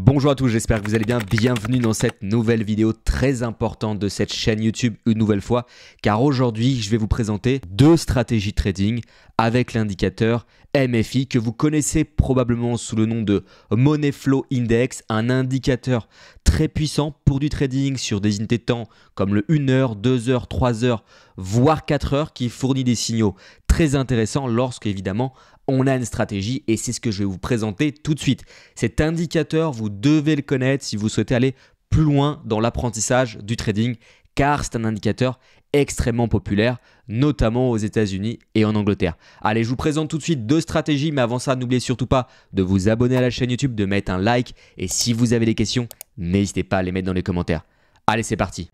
Bonjour à tous, j'espère que vous allez bien. Bienvenue dans cette nouvelle vidéo très importante de cette chaîne YouTube une nouvelle fois, car aujourd'hui je vais vous présenter deux stratégies trading avec l'indicateur MFI que vous connaissez probablement sous le nom de Money Flow Index, un indicateur très puissant pour du trading sur des unités de temps comme le 1 heure, 2 heures, 3 heures, voire 4 heures qui fournit des signaux très intéressants lorsque évidemment on a une stratégie et c'est ce que je vais vous présenter tout de suite. Cet indicateur, vous devez le connaître si vous souhaitez aller plus loin dans l'apprentissage du trading car c'est un indicateur extrêmement populaire, notamment aux États-Unis et en Angleterre. Allez, je vous présente tout de suite deux stratégies, mais avant ça, n'oubliez surtout pas de vous abonner à la chaîne YouTube, de mettre un like et si vous avez des questions, n'hésitez pas à les mettre dans les commentaires. Allez, c'est parti.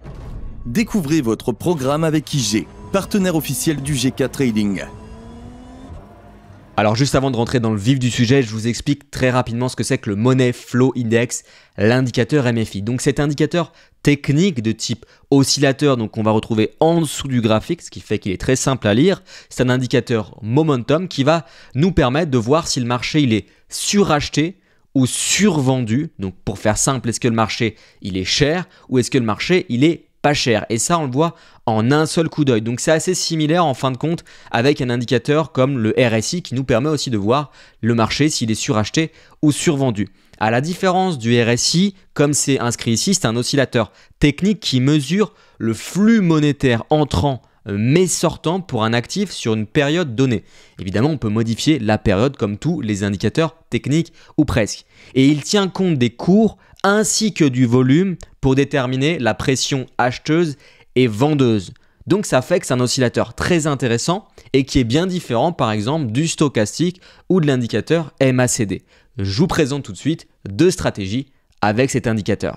Découvrez votre programme avec IG, partenaire officiel du GK Trading. Alors juste avant de rentrer dans le vif du sujet, je vous explique très rapidement ce que c'est que le Money Flow Index, l'indicateur MFI. Donc cet indicateur technique de type oscillateur, donc on va retrouver en dessous du graphique, ce qui fait qu'il est très simple à lire. C'est un indicateur momentum qui va nous permettre de voir si le marché il est suracheté ou survendu. Donc pour faire simple, est-ce que le marché il est cher ou est-ce que le marché il est pas cher, et ça on le voit en un seul coup d'œil. Donc c'est assez similaire en fin de compte avec un indicateur comme le RSI qui nous permet aussi de voir le marché s'il est suracheté ou survendu. À la différence du RSI, comme c'est inscrit ici, c'est un oscillateur technique qui mesure le flux monétaire entrant mais sortant pour un actif sur une période donnée. Évidemment, on peut modifier la période comme tous les indicateurs techniques ou presque. Et il tient compte des cours ainsi que du volume pour déterminer la pression acheteuse et vendeuse. Donc ça fait que c'est un oscillateur très intéressant et qui est bien différent par exemple du stochastique ou de l'indicateur MACD. Je vous présente tout de suite deux stratégies avec cet indicateur.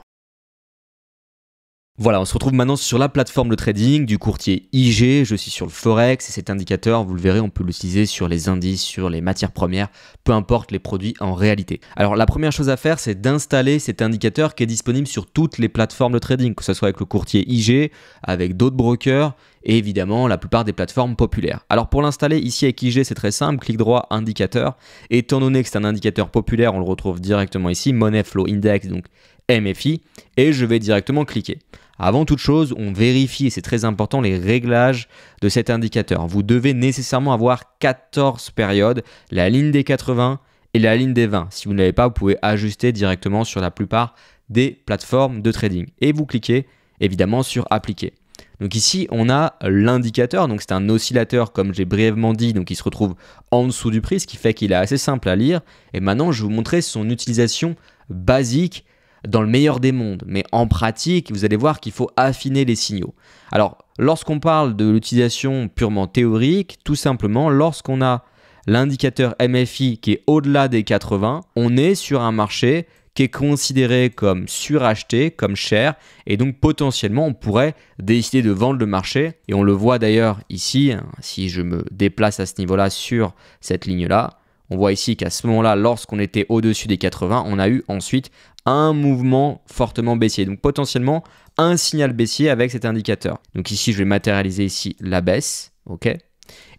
Voilà, on se retrouve maintenant sur la plateforme de trading du courtier IG. Je suis sur le Forex et cet indicateur, vous le verrez, on peut l'utiliser sur les indices, sur les matières premières, peu importe les produits en réalité. Alors la première chose à faire, c'est d'installer cet indicateur qui est disponible sur toutes les plateformes de trading, que ce soit avec le courtier IG, avec d'autres brokers et évidemment la plupart des plateformes populaires. Alors pour l'installer ici avec IG, c'est très simple, clic droit, indicateur. Étant donné que c'est un indicateur populaire, on le retrouve directement ici, Money Flow Index, donc MFI, et je vais directement cliquer. Avant toute chose, on vérifie, et c'est très important, les réglages de cet indicateur. Vous devez nécessairement avoir 14 périodes, la ligne des 80 et la ligne des 20. Si vous ne l'avez pas, vous pouvez ajuster directement sur la plupart des plateformes de trading. Et vous cliquez évidemment sur appliquer. Donc ici, on a l'indicateur, donc c'est un oscillateur comme j'ai brièvement dit, donc il se retrouve en dessous du prix, ce qui fait qu'il est assez simple à lire. Et maintenant, je vais vous montrer son utilisation basique dans le meilleur des mondes. Mais en pratique, vous allez voir qu'il faut affiner les signaux. Alors, lorsqu'on parle de l'utilisation purement théorique, tout simplement, lorsqu'on a l'indicateur MFI qui est au-delà des 80, on est sur un marché qui est considéré comme suracheté, comme cher, et donc potentiellement on pourrait décider de vendre le marché. Et on le voit d'ailleurs ici, si je me déplace à ce niveau-là sur cette ligne-là, on voit ici qu'à ce moment-là, lorsqu'on était au-dessus des 80, on a eu ensuite un mouvement fortement baissier. Donc potentiellement un signal baissier avec cet indicateur. Donc ici, je vais matérialiser ici la baisse. Ok.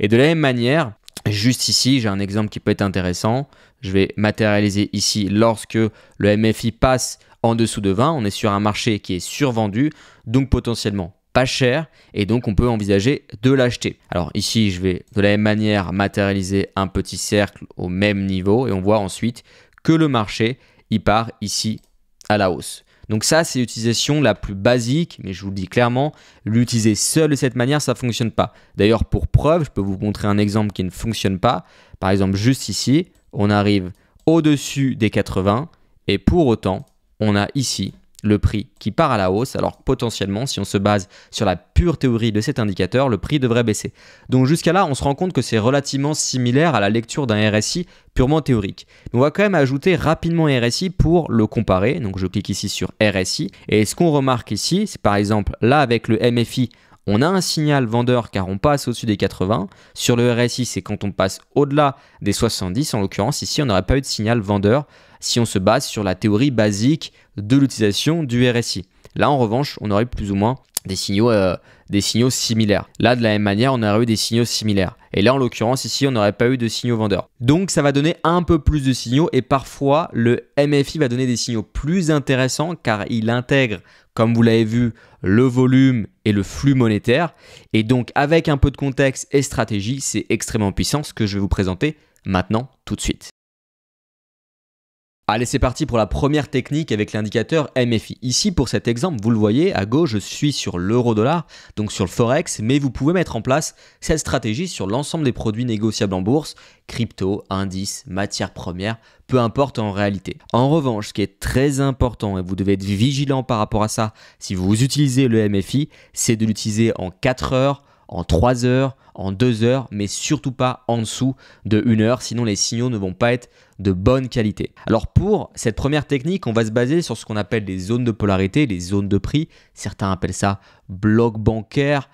Et de la même manière, juste ici, j'ai un exemple qui peut être intéressant. Je vais matérialiser ici lorsque le MFI passe en dessous de 20. On est sur un marché qui est survendu, donc potentiellement pas cher et donc on peut envisager de l'acheter. Alors ici, je vais de la même manière matérialiser un petit cercle au même niveau et on voit ensuite que le marché il part ici à la hausse. Donc ça, c'est l'utilisation la plus basique, mais je vous le dis clairement, l'utiliser seul de cette manière, ça ne fonctionne pas. D'ailleurs, pour preuve, je peux vous montrer un exemple qui ne fonctionne pas. Par exemple, juste ici, on arrive au-dessus des 80 et pour autant, on a ici le prix qui part à la hausse, alors potentiellement, si on se base sur la pure théorie de cet indicateur, le prix devrait baisser. Donc jusqu'à là, on se rend compte que c'est relativement similaire à la lecture d'un RSI purement théorique. Mais on va quand même ajouter rapidement un RSI pour le comparer. Donc je clique ici sur RSI. Et ce qu'on remarque ici, c'est par exemple là avec le MFI, on a un signal vendeur car on passe au-dessus des 80. Sur le RSI, c'est quand on passe au-delà des 70. En l'occurrence, ici, on n'aurait pas eu de signal vendeur si on se base sur la théorie basique de l'utilisation du RSI. Là, en revanche, on aurait plus ou moins des signaux des signaux similaires. Là, de la même manière, on aurait eu des signaux similaires. Et là, en l'occurrence, ici, on n'aurait pas eu de signaux vendeurs. Donc, ça va donner un peu plus de signaux et parfois, le MFI va donner des signaux plus intéressants car il intègre, comme vous l'avez vu, le volume et le flux monétaire. Et donc, avec un peu de contexte et stratégie, c'est extrêmement puissant, ce que je vais vous présenter maintenant, tout de suite. Allez, c'est parti pour la première technique avec l'indicateur MFI. Ici, pour cet exemple, vous le voyez, à gauche, je suis sur l'euro-dollar, donc sur le Forex, mais vous pouvez mettre en place cette stratégie sur l'ensemble des produits négociables en bourse, crypto, indices, matières premières, peu importe en réalité. En revanche, ce qui est très important, et vous devez être vigilant par rapport à ça, si vous utilisez le MFI, c'est de l'utiliser en 4 heures, en 3 heures, en 2 heures, mais surtout pas en dessous de 1 heure, sinon les signaux ne vont pas être de bonne qualité. Alors pour cette première technique, on va se baser sur ce qu'on appelle les zones de polarité, les zones de prix. Certains appellent ça bloc bancaire,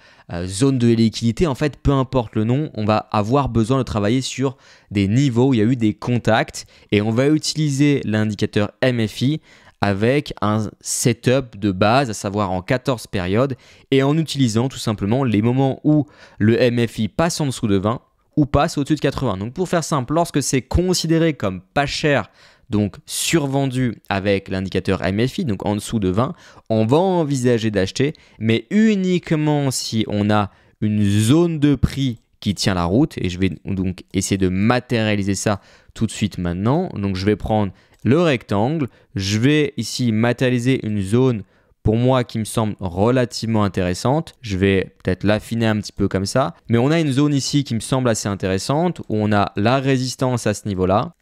zone de liquidité. En fait, peu importe le nom, on va avoir besoin de travailler sur des niveaux où il y a eu des contacts et on va utiliser l'indicateur MFI avec un setup de base, à savoir en 14 périodes et en utilisant tout simplement les moments où le MFI passe en dessous de 20 ou passe au-dessus de 80. Donc pour faire simple, lorsque c'est considéré comme pas cher, donc survendu avec l'indicateur MFI, donc en dessous de 20, on va envisager d'acheter, mais uniquement si on a une zone de prix qui tient la route. Et je vais donc essayer de matérialiser ça tout de suite maintenant. Donc je vais prendre le rectangle, je vais ici matérialiser une zone pour moi qui me semble relativement intéressante. Je vais peut-être l'affiner un petit peu comme ça. Mais on a une zone ici qui me semble assez intéressante où on a la résistance à ce niveau-là.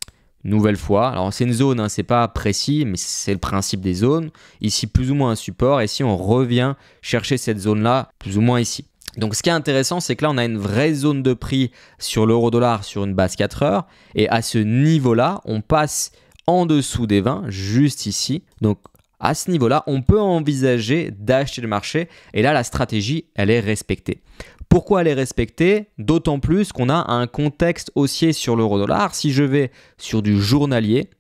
Nouvelle fois, alors c'est une zone, hein, c'est pas précis, mais c'est le principe des zones. Ici, plus ou moins un support. Et ici, on revient chercher cette zone-là, plus ou moins ici. Donc ce qui est intéressant, c'est que là, on a une vraie zone de prix sur l'euro-dollar sur une base 4 heures. Et à ce niveau-là, on passe en dessous des 20, juste ici. Donc à ce niveau-là, on peut envisager d'acheter le marché et là, la stratégie, elle est respectée. Pourquoi elle est respectée? D'autant plus qu'on a un contexte haussier sur l'euro-dollar. Si je vais sur du journalier,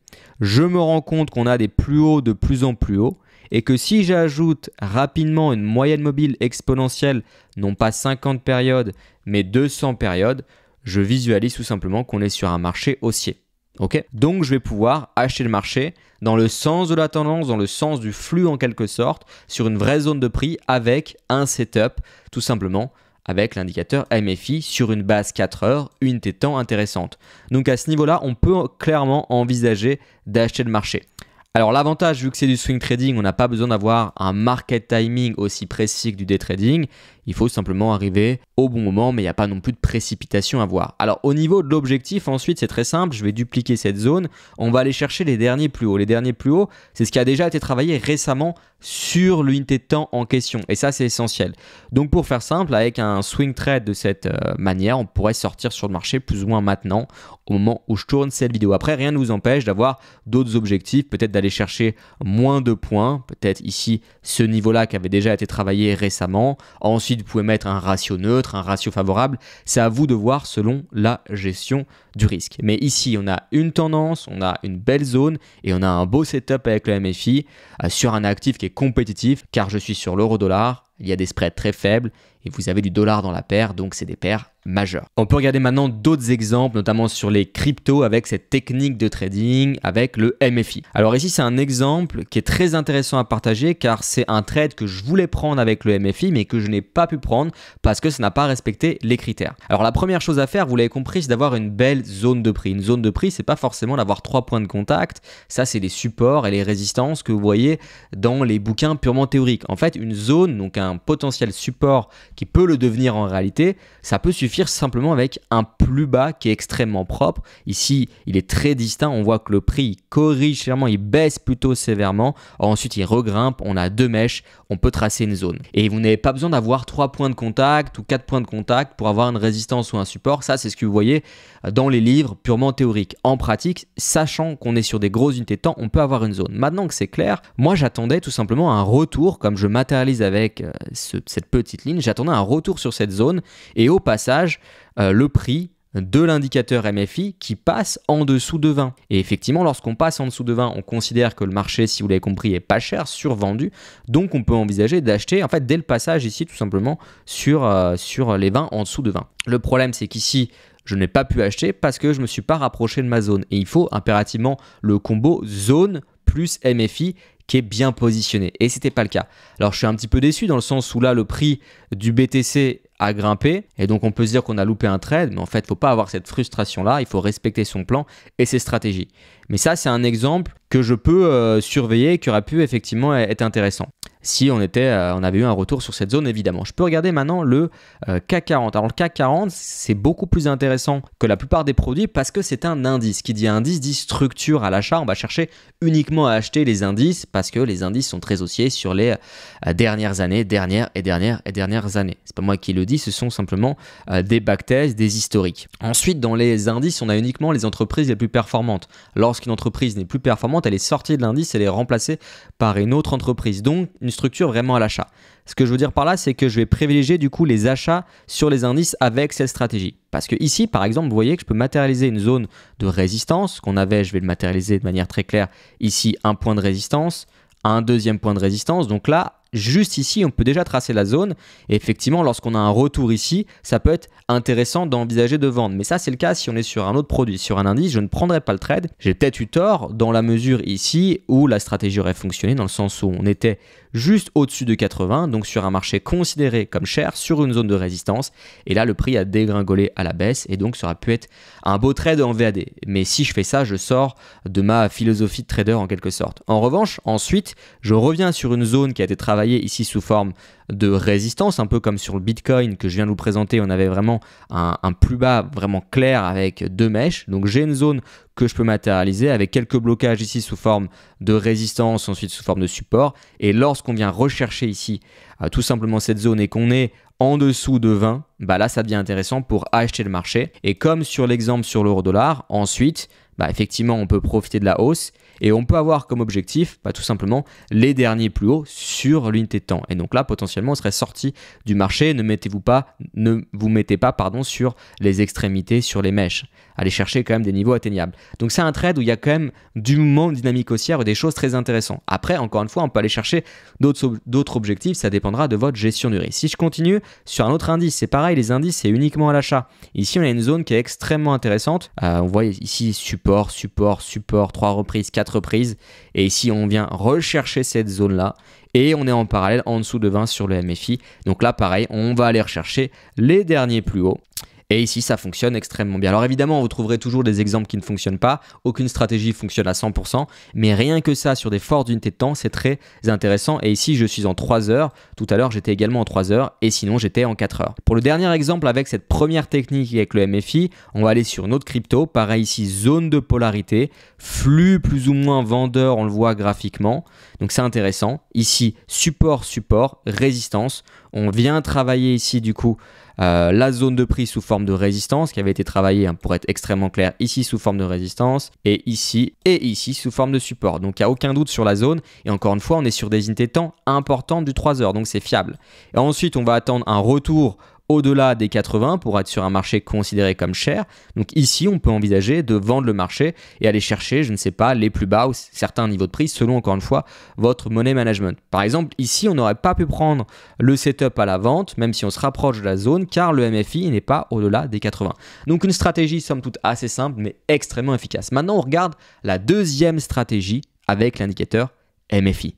je me rends compte qu'on a des plus hauts de plus en plus hauts et que si j'ajoute rapidement une moyenne mobile exponentielle, non pas 50 périodes, mais 200 périodes, je visualise tout simplement qu'on est sur un marché haussier. Okay. Donc, je vais pouvoir acheter le marché dans le sens de la tendance, dans le sens du flux en quelque sorte, sur une vraie zone de prix avec un setup, tout simplement avec l'indicateur MFI sur une base 4 heures, unité de temps intéressante. Donc, à ce niveau-là, on peut clairement envisager d'acheter le marché. Alors l'avantage, vu que c'est du swing trading, on n'a pas besoin d'avoir un market timing aussi précis que du day trading. Il faut simplement arriver au bon moment, mais il n'y a pas non plus de précipitation à voir. Alors au niveau de l'objectif, ensuite, c'est très simple. Je vais dupliquer cette zone. On va aller chercher les derniers plus hauts. Les derniers plus hauts, c'est ce qui a déjà été travaillé récemment sur l'unité de temps en question. Et ça, c'est essentiel. Donc pour faire simple, avec un swing trade de cette manière, on pourrait sortir sur le marché plus ou moins maintenant, au moment où je tourne cette vidéo. Après, rien ne vous empêche d'avoir d'autres objectifs, peut-être d'aller chercher moins de points, peut-être ici ce niveau-là qui avait déjà été travaillé récemment. Ensuite, vous pouvez mettre un ratio neutre, un ratio favorable. C'est à vous de voir selon la gestion du risque. Mais ici, on a une tendance, on a une belle zone et on a un beau setup avec le MFI sur un actif qui est compétitif car je suis sur l'euro-dollar. Il y a des spreads très faibles et vous avez du dollar dans la paire, donc c'est des paires majeures. On peut regarder maintenant d'autres exemples, notamment sur les cryptos avec cette technique de trading avec le MFI. Alors ici, c'est un exemple qui est très intéressant à partager car c'est un trade que je voulais prendre avec le MFI mais que je n'ai pas pu prendre parce que ça n'a pas respecté les critères. Alors la première chose à faire, vous l'avez compris, c'est d'avoir une belle zone de prix. Une zone de prix, c'est pas forcément d'avoir 3 points de contact. Ça, c'est les supports et les résistances que vous voyez dans les bouquins purement théoriques. En fait, une zone, donc un potentiel support qui peut le devenir en réalité, ça peut suffire simplement avec un plus bas qui est extrêmement propre. Ici, il est très distinct. On voit que le prix il corrige légèrement, il baisse plutôt sévèrement. Ensuite, il regrimpe. On a 2 mèches. On peut tracer une zone. Et vous n'avez pas besoin d'avoir 3 points de contact ou 4 points de contact pour avoir une résistance ou un support. Ça, c'est ce que vous voyez dans les livres purement théoriques. En pratique, sachant qu'on est sur des grosses unités de temps, on peut avoir une zone. Maintenant que c'est clair, moi, j'attendais tout simplement un retour, comme je matérialise avec cette petite ligne. J'attendais un retour sur cette zone et au passage, le prix de l'indicateur MFI qui passe en dessous de 20. Et effectivement, lorsqu'on passe en dessous de 20, on considère que le marché, si vous l'avez compris, est pas cher, survendu. Donc, on peut envisager d'acheter en fait dès le passage ici tout simplement sur les 20 en dessous de 20. Le problème, c'est qu'ici, je n'ai pas pu acheter parce que je ne me suis pas rapproché de ma zone. Et il faut impérativement le combo zone plus MFI qui est bien positionné. Et ce n'était pas le cas. Alors, je suis un petit peu déçu dans le sens où là, le prix du BTC a grimpé. Et donc, on peut se dire qu'on a loupé un trade. Mais en fait, il ne faut pas avoir cette frustration-là. Il faut respecter son plan et ses stratégies. Mais ça, c'est un exemple que je peux surveiller et qui aurait pu effectivement être intéressant. Si on avait eu un retour sur cette zone, évidemment. Je peux regarder maintenant le CAC 40. Alors, le CAC 40, c'est beaucoup plus intéressant que la plupart des produits parce que c'est un indice. Qui dit indice dit structure à l'achat. On va chercher uniquement à acheter les indices parce que les indices sont très haussiers sur les dernières années, dernières années. C'est pas moi qui le dis, ce sont simplement des backtests, des historiques. Ensuite, dans les indices, on a uniquement les entreprises les plus performantes. Lorsqu'une entreprise n'est plus performante, elle est sortie de l'indice, elle est remplacée par une autre entreprise. Donc, une structure vraiment à l'achat. Ce que je veux dire par là, c'est que je vais privilégier du coup les achats sur les indices avec cette stratégie. Parce que ici, par exemple, vous voyez que je peux matérialiser une zone de résistance qu'on avait, je vais le matérialiser de manière très claire. Ici, un point de résistance, un deuxième point de résistance. Donc là, juste ici, on peut déjà tracer la zone. Et effectivement, lorsqu'on a un retour ici, ça peut être intéressant d'envisager de vendre. Mais ça, c'est le cas si on est sur un autre produit. Sur un indice, je ne prendrai pas le trade. J'ai peut-être eu tort dans la mesure ici où la stratégie aurait fonctionné dans le sens où on était juste au-dessus de 80, donc sur un marché considéré comme cher, sur une zone de résistance. Et là, le prix a dégringolé à la baisse et donc ça aurait pu être un beau trade en VAD. Mais si je fais ça, je sors de ma philosophie de trader en quelque sorte. En revanche, ensuite, je reviens sur une zone qui a été travaillée ici sous forme de résistance, un peu comme sur le Bitcoin que je viens de vous présenter. On avait vraiment un plus bas vraiment clair avec deux mèches. Donc j'ai une zone que je peux matérialiser avec quelques blocages ici sous forme de résistance, ensuite sous forme de support. Et lorsqu'on vient rechercher ici tout simplement cette zone et qu'on est en dessous de 20, bah là ça devient intéressant pour acheter le marché. Et comme sur l'exemple sur l'euro-dollar, ensuite, effectivement on peut profiter de la hausse et on peut avoir comme objectif tout simplement les derniers plus hauts sur l'unité de temps. Et donc là potentiellement on serait sorti du marché. Ne vous mettez pas sur les extrémités, sur les mèches. Allez chercher quand même des niveaux atteignables. Donc c'est un trade où il y a quand même du mouvement, dynamique haussière et des choses très intéressantes. Après, encore une fois, on peut aller chercher d'autres objectifs, ça dépendra de votre gestion du risque. Si je continue sur un autre indice, c'est pareil, les indices c'est uniquement à l'achat. Ici on a une zone qui est extrêmement intéressante. On voit ici support, 3 reprises, 4 reprises. Et ici on vient rechercher cette zone-là. Et on est en parallèle en dessous de 20 sur le MFI. Donc là pareil, on va aller rechercher les derniers plus hauts. Et ici, ça fonctionne extrêmement bien. Alors évidemment, vous trouverez toujours des exemples qui ne fonctionnent pas. Aucune stratégie fonctionne à 100%. Mais rien que ça, sur des fortes unités de temps, c'est très intéressant. Et ici, je suis en 3 heures. Tout à l'heure, j'étais également en 3 heures. Et sinon, j'étais en 4 heures. Pour le dernier exemple, avec cette première technique avec le MFI, on va aller sur une autre crypto. Pareil ici, zone de polarité. Flux plus ou moins vendeur, on le voit graphiquement. Donc c'est intéressant. Ici, support, résistance. On vient travailler ici du coup la zone de prix sous forme de résistance qui avait été travaillée pour être extrêmement clair ici sous forme de résistance et ici sous forme de support. Donc il n'y a aucun doute sur la zone et encore une fois on est sur des unités de temps importantes du 3 heures donc c'est fiable. Et ensuite on va attendre un retour au-delà des 80 pour être sur un marché considéré comme cher. Donc ici, on peut envisager de vendre le marché et aller chercher, je ne sais pas, les plus bas ou certains niveaux de prix selon, encore une fois, votre money management. Par exemple, ici, on n'aurait pas pu prendre le setup à la vente, même si on se rapproche de la zone, car le MFI n'est pas au-delà des 80. Donc une stratégie, somme toute, assez simple, mais extrêmement efficace. Maintenant, on regarde la deuxième stratégie avec l'indicateur MFI.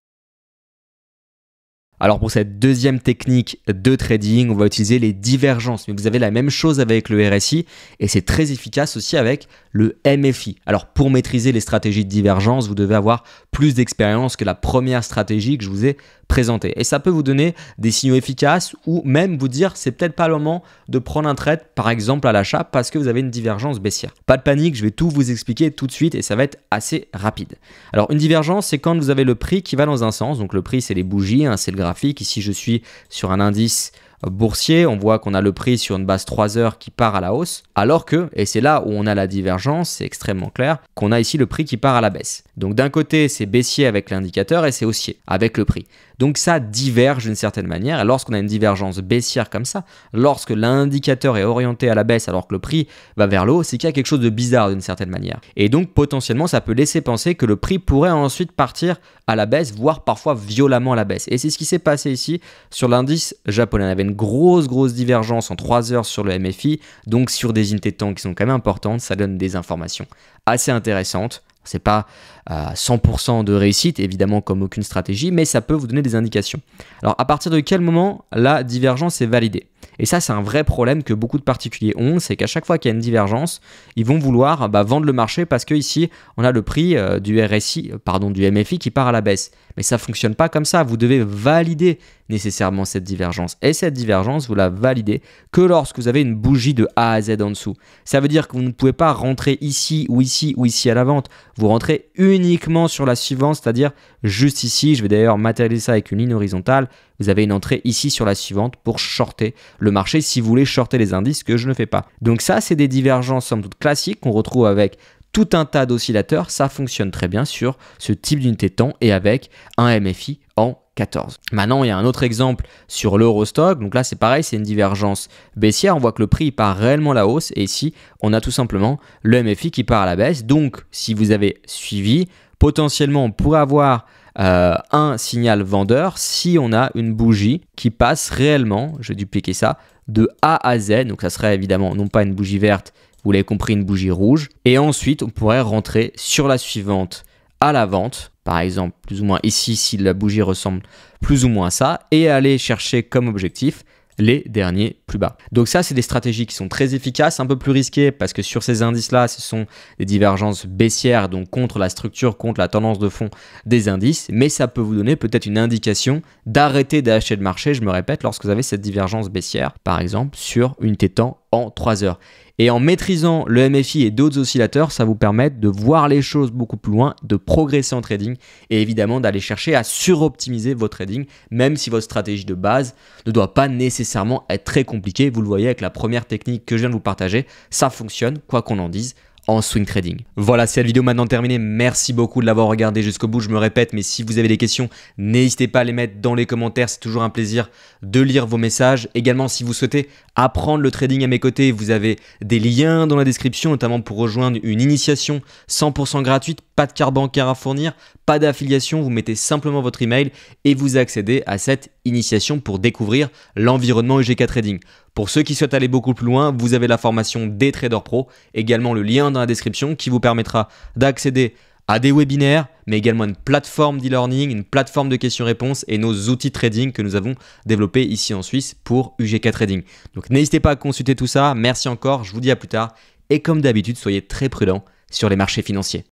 Alors pour cette deuxième technique de trading, on va utiliser les divergences. Mais vous avez la même chose avec le RSI et c'est très efficace aussi avec le MFI. Alors pour maîtriser les stratégies de divergence, vous devez avoir plus d'expérience que la première stratégie que je vous ai présentée. Et ça peut vous donner des signaux efficaces ou même vous dire c'est peut-être pas le moment de prendre un trade par exemple à l'achat parce que vous avez une divergence baissière. Pas de panique, je vais tout vous expliquer tout de suite et ça va être assez rapide. Alors une divergence, c'est quand vous avez le prix qui va dans un sens. Donc le prix c'est les bougies, c'est le graphique. Ici je suis sur un indice boursier, on voit qu'on a le prix sur une base 3 heures qui part à la hausse, alors que, et c'est là où on a la divergence, c'est extrêmement clair, qu'on a ici le prix qui part à la baisse. Donc d'un côté, c'est baissier avec l'indicateur et c'est haussier avec le prix. Donc ça diverge d'une certaine manière. Et lorsqu'on a une divergence baissière comme ça, lorsque l'indicateur est orienté à la baisse alors que le prix va vers le haut, c'est qu'il y a quelque chose de bizarre d'une certaine manière. Et donc potentiellement, ça peut laisser penser que le prix pourrait ensuite partir à la baisse, voire parfois violemment à la baisse. Et c'est ce qui s'est passé ici sur l'indice japonais. On avait une grosse divergence en 3 heures sur le MFI, donc sur des unités de temps qui sont quand même importantes, ça donne des informations assez intéressantes. C'est pas 100% de réussite, évidemment, comme aucune stratégie, mais ça peut vous donner des indications. Alors, à partir de quel moment la divergence est validée? Et ça, c'est un vrai problème que beaucoup de particuliers ont, c'est qu'à chaque fois qu'il y a une divergence, ils vont vouloir vendre le marché parce qu'ici, on a le prix du MFI qui part à la baisse. Mais ça ne fonctionne pas comme ça, vous devez valider nécessairement cette divergence. Et cette divergence, vous la validez que lorsque vous avez une bougie de A à Z en dessous. Ça veut dire que vous ne pouvez pas rentrer ici ou ici ou ici à la vente. Vous rentrez uniquement sur la suivante, c'est-à-dire juste ici. Je vais d'ailleurs matérialiser ça avec une ligne horizontale. Vous avez une entrée ici sur la suivante pour shorter le marché si vous voulez shorter les indices, que je ne fais pas. Donc ça, c'est des divergences somme toute classiques qu'on retrouve avec tout un tas d'oscillateurs. Ça fonctionne très bien sur ce type d'unité de temps et avec un MFI en 14. Maintenant, il y a un autre exemple sur l'Eurostock. Donc là, c'est pareil, c'est une divergence baissière. On voit que le prix part réellement à la hausse. Et ici, on a tout simplement le MFI qui part à la baisse. Donc, si vous avez suivi, potentiellement, on pourrait avoir un signal vendeur si on a une bougie qui passe réellement, je vais dupliquer ça, de A à Z. Donc, ça serait évidemment non pas une bougie verte, vous l'avez compris, une bougie rouge. Et ensuite, on pourrait rentrer sur la suivante à la vente, par exemple, plus ou moins ici, si la bougie ressemble plus ou moins à ça, et aller chercher comme objectif les derniers plus bas. Donc ça, c'est des stratégies qui sont très efficaces, un peu plus risquées parce que sur ces indices-là, ce sont des divergences baissières, donc contre la structure, contre la tendance de fond des indices, mais ça peut vous donner peut-être une indication d'arrêter d'acheter le marché, je me répète, lorsque vous avez cette divergence baissière, par exemple, sur une unité de temps en 3 heures. Et en maîtrisant le MFI et d'autres oscillateurs, ça vous permet de voir les choses beaucoup plus loin, de progresser en trading et évidemment d'aller chercher à suroptimiser votre trading, même si votre stratégie de base ne doit pas nécessairement être très compliquée. Vous le voyez avec la première technique que je viens de vous partager, ça fonctionne, quoi qu'on en dise, en swing trading. Voilà, c'est la vidéo maintenant terminée. Merci beaucoup de l'avoir regardé jusqu'au bout. Je me répète, mais si vous avez des questions, n'hésitez pas à les mettre dans les commentaires. C'est toujours un plaisir de lire vos messages. Également, si vous souhaitez apprendre le trading à mes côtés, vous avez des liens dans la description, notamment pour rejoindre une initiation 100% gratuite. Pas de carte bancaire à fournir, pas d'affiliation. Vous mettez simplement votre email et vous accédez à cette initiation pour découvrir l'environnement UGK Trading. Pour ceux qui souhaitent aller beaucoup plus loin, vous avez la formation des traders pro, également le lien dans la description qui vous permettra d'accéder à des webinaires, mais également une plateforme d'e-learning, une plateforme de questions-réponses et nos outils trading que nous avons développés ici en Suisse pour UGK Trading. Donc n'hésitez pas à consulter tout ça. Merci encore, je vous dis à plus tard. Et comme d'habitude, soyez très prudents sur les marchés financiers.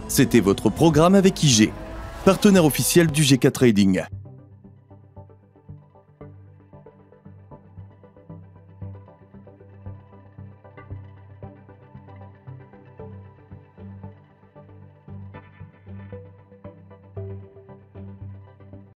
C'était votre programme avec IG, partenaire officiel du GK Trading.